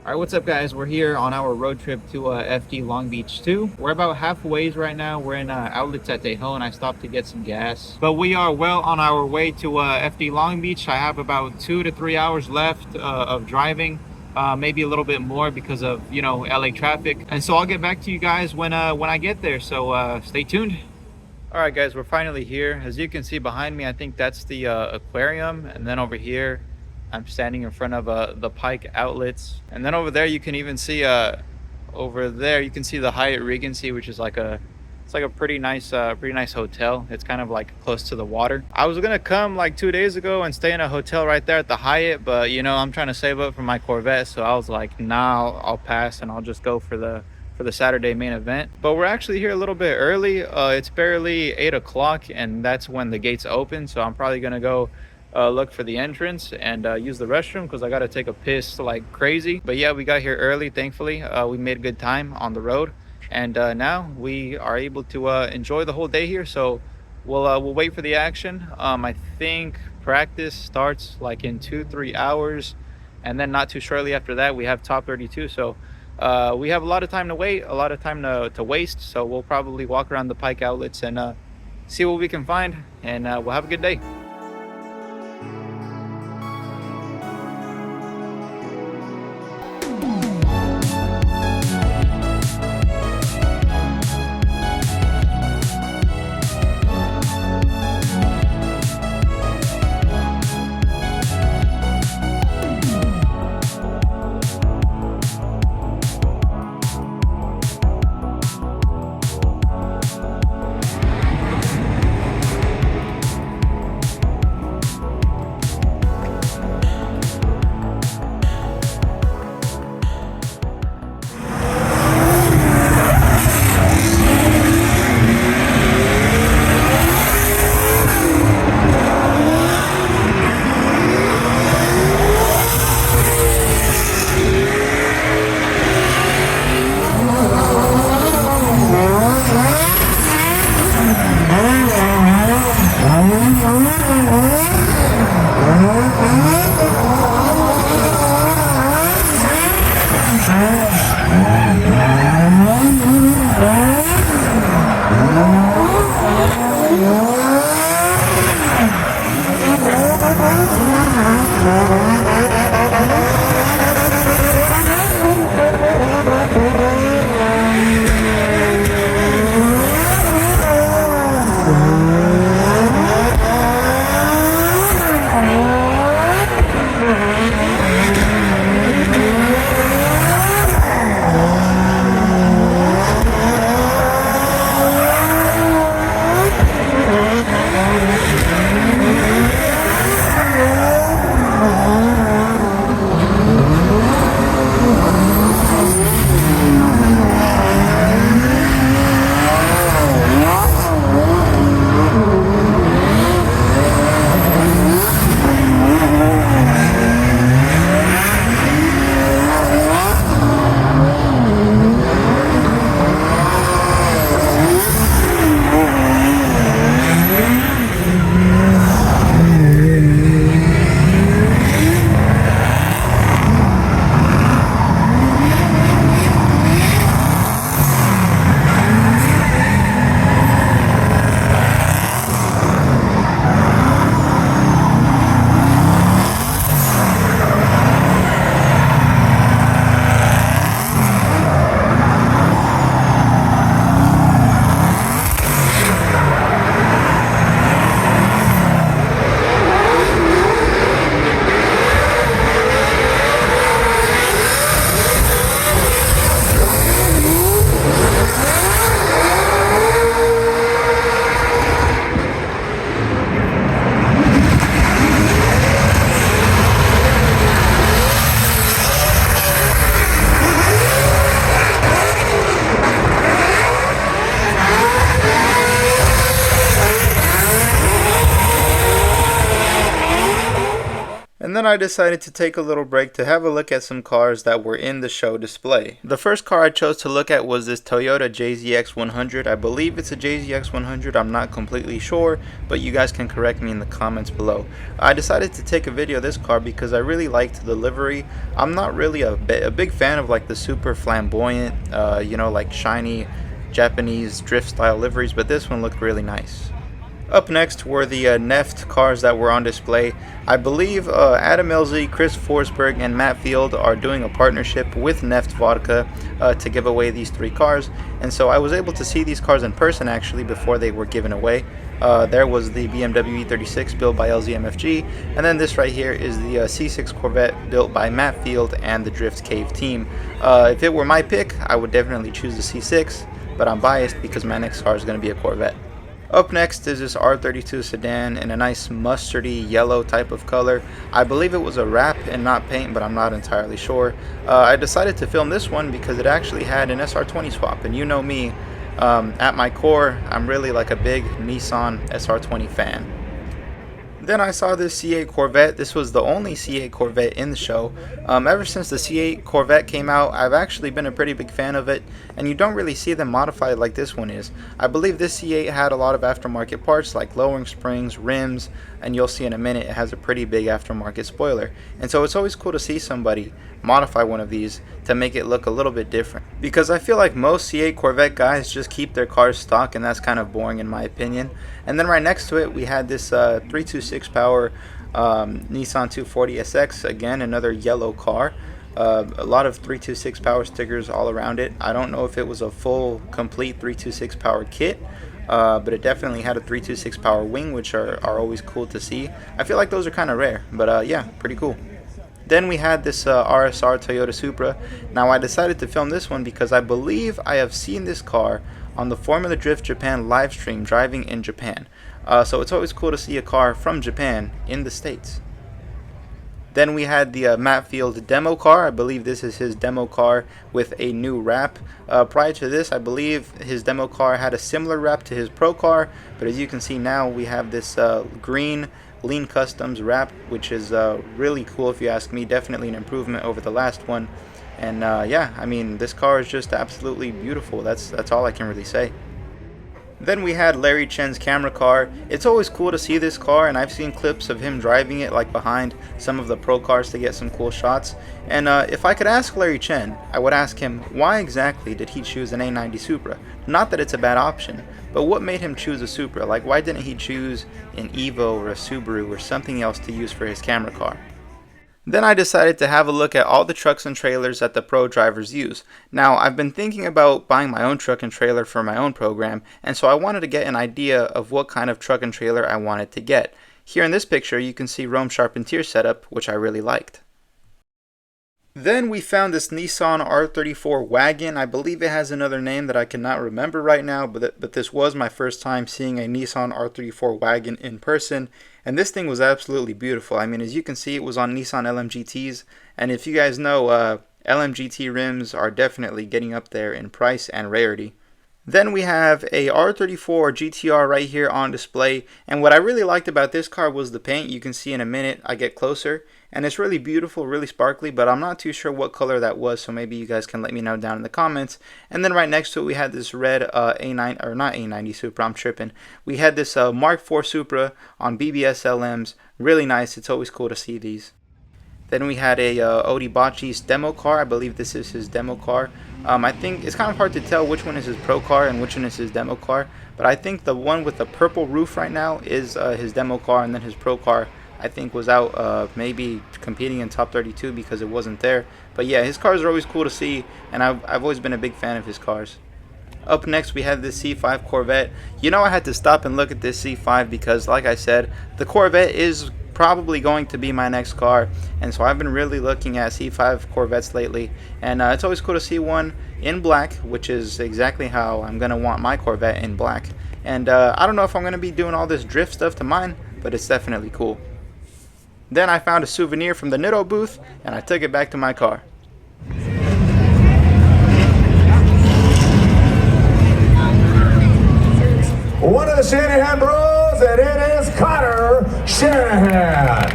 All right, what's up, guys? We're here on our road trip to FD Long Beach 2. We're about halfway right now. We're in outlets at Tejon. I stopped to get some gas, but we are well on our way to FD Long Beach. I have about 2 to 3 hours left of driving, maybe a little bit more because of LA traffic. And so I'll get back to you guys when I get there. So stay tuned. All right, guys, we're finally here. As you can see behind me, I think that's the aquarium, and then over here I'm standing in front of the Pike outlets, and then over there you can even see over there you can see the Hyatt Regency, which is like a pretty nice hotel. It's kind of like close to the water. I was gonna come like 2 days ago and stay in a hotel right there at the Hyatt, but I'm trying to save up for my Corvette, so I was like, nah, I'll pass and I'll just go for the Saturday main event. But we're actually here a little bit early. It's barely 8 o'clock, and that's when the gates open, so I'm probably gonna go look for the entrance and use the restroom because I gotta take a piss like crazy. But yeah, we got here early, thankfully. We made good time on the road, and now we are able to enjoy the whole day here. So we'll wait for the action. I think practice starts like in 2-3 hours, and then not too shortly after that we have top 32. So we have a lot of time to wait, a lot of time to waste. So we'll probably walk around the Pike outlets and see what we can find, and we'll have a good day. And then I decided to take a little break to have a look at some cars that were in the show display. The first car I chose to look at was this Toyota JZX 100. I believe it's a JZX 100, I'm not completely sure, but you guys can correct me in the comments below. I decided to take a video of this car because I really liked the livery. I'm not really a big fan of like the super flamboyant, like shiny Japanese drift style liveries, but this one looked really nice. Up next were the Neft cars that were on display. I believe Adam Elzy, Chris Forsberg, and Matt Field are doing a partnership with Neft Vodka to give away these 3 cars. And so I was able to see these cars in person actually before they were given away. There was the BMW E36 built by LZMFG, and then this right here is the C6 Corvette built by Matt Field and the Drift Cave team. If it were my pick, I would definitely choose the C6, but I'm biased because my next car is going to be a Corvette. Up next is this R32 sedan in a nice mustardy yellow type of color. I believe it was a wrap and not paint, but I'm not entirely sure. I decided to film this one because it actually had an SR20 swap, and you know me, at my core, I'm really like a big Nissan SR20 fan. Then I saw this C8 Corvette. This was the only C8 Corvette in the show. Ever since the C8 Corvette came out, I've actually been a pretty big fan of it, and you don't really see them modified like this one is. I believe this C8 had a lot of aftermarket parts like lowering springs, rims, and you'll see in a minute it has a pretty big aftermarket spoiler. And so it's always cool to see somebody modify one of these to make it look a little bit different, because I feel like most C8 Corvette guys just keep their cars stock, and that's kind of boring in my opinion. And then right next to it we had this 326 power Nissan 240SX, again another yellow car. A lot of 326 power stickers all around it. I don't know if it was a full complete 326 power kit, but it definitely had a 326 power wing, which are always cool to see. I feel like those are kind of rare, but yeah, pretty cool. Then we had this RSR Toyota Supra. Now I decided to film this one because I believe I have seen this car on the Formula Drift Japan live stream driving in Japan. So it's always cool to see a car from Japan in the States. Then we had the Matt Field demo car. I believe this is his demo car with a new wrap. Prior to this, I believe his demo car had a similar wrap to his pro car, but as you can see now, we have this green Lean Customs wrap, which is really cool if you ask me. Definitely an improvement over the last one. And yeah, I mean, this car is just absolutely beautiful. That's all I can really say. Then we had Larry Chen's camera car. It's always cool to see this car, and I've seen clips of him driving it like behind some of the pro cars to get some cool shots. And if I could ask Larry Chen, I would ask him, why exactly did he choose an A90 Supra? Not that it's a bad option, but what made him choose a Supra? Like, why didn't he choose an Evo or a Subaru or something else to use for his camera car? Then I decided to have a look at all the trucks and trailers that the pro drivers use. Now, I've been thinking about buying my own truck and trailer for my own program, and so I wanted to get an idea of what kind of truck and trailer I wanted to get. Here in this picture, you can see Rome Charpentier setup, which I really liked. Then we found this Nissan R34 wagon. I believe it has another name that I cannot remember right now, but this was my first time seeing a Nissan R34 wagon in person, and this thing was absolutely beautiful. I mean, as you can see, it was on Nissan LMGTs, and if you guys know, LMGT rims are definitely getting up there in price and rarity. Then we have a R34 GTR right here on display, and what I really liked about this car was the paint. You can see in a minute I get closer, and it's really beautiful, really sparkly, but I'm not too sure what color that was, so maybe you guys can let me know down in the comments. And then right next to it we had this red A9, or not A90 Supra, I'm tripping. We had this Mark IV Supra on BBS LMs, really nice. It's always cool to see these. Then we had a Odi Bachi's demo car. I believe this is his demo car. I think it's kind of hard to tell which one is his pro car and which one is his demo car, but I think the one with the purple roof right now is his demo car, and then his pro car I think was out maybe competing in top 32 because it wasn't there. But yeah, his cars are always cool to see, and I've always been a big fan of his cars. Up next we have this C5 Corvette. You know, I had to stop and look at this C5 because, like I said, the Corvette is probably going to be my next car, and so I've been really looking at C5 Corvettes lately, and it's always cool to see one in black, which is exactly how I'm gonna want my Corvette, in black. And I don't know if I'm gonna be doing all this drift stuff to mine, but it's definitely cool. Then I found a souvenir from the Nitto booth, and I took it back to my car. One of the Shanahan bros, and it is Connor Shanahan.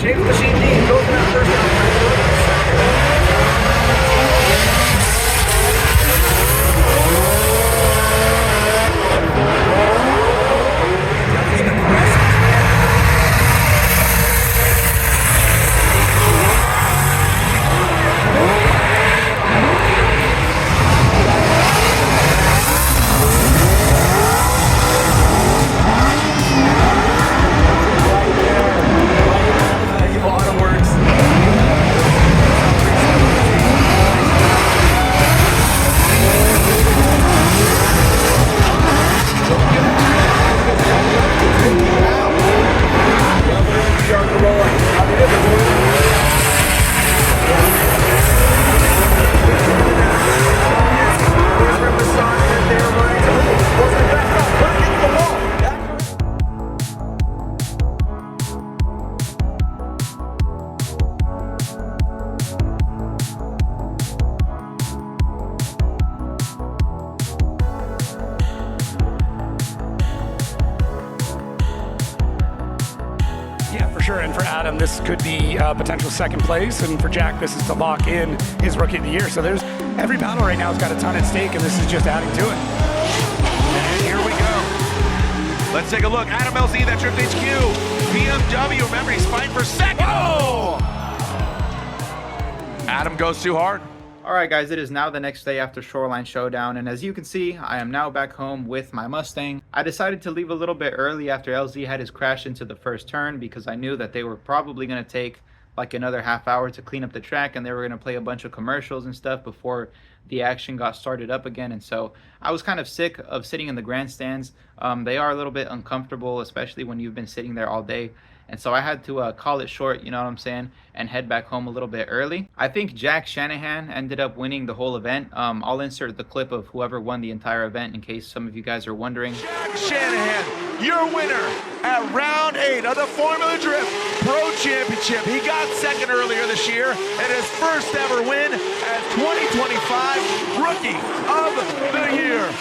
James Machine D goes in that first and for Adam, this could be potential second place, and for Jack, this is to lock in his Rookie of the Year. So there's every battle right now has got a ton at stake, and this is just adding to it. And here we go. Let's take a look. Adam LZ, that Drift HQ. BMW, remember, he's fighting for second. Oh! Adam goes too hard. Alright guys, it is now the next day after Shoreline Showdown, and as you can see, I am now back home with my Mustang. I decided to leave a little bit early after LZ had his crash into the first turn because I knew that they were probably going to take like another half hour to clean up the track, and they were going to play a bunch of commercials and stuff before the action got started up again. And so I was kind of sick of sitting in the grandstands. They are a little bit uncomfortable, especially when you've been sitting there all day. And so I had to call it short, you know what I'm saying, and head back home a little bit early. I think Jack Shanahan ended up winning the whole event. I'll insert the clip of whoever won the entire event in case some of you guys are wondering. Jack Shanahan, your winner at round 8 of the Formula Drift Pro Championship. He got second earlier this year and his first ever win as 2025 Rookie of the Year.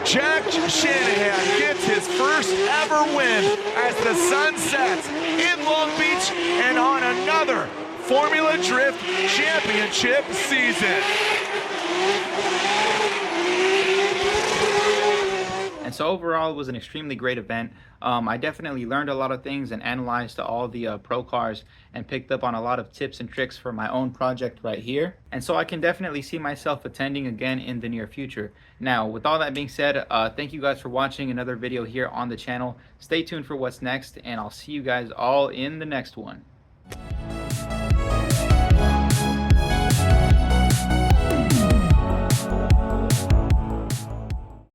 Jack Shanahan gets his first ever win as the sun sets in Long Beach and on another Formula Drift Championship season. And so overall, it was an extremely great event. I definitely learned a lot of things and analyzed all the pro cars and picked up on a lot of tips and tricks for my own project right here. And so I can definitely see myself attending again in the near future. Now, with all that being said, thank you guys for watching another video here on the channel. Stay tuned for what's next, and I'll see you guys all in the next one.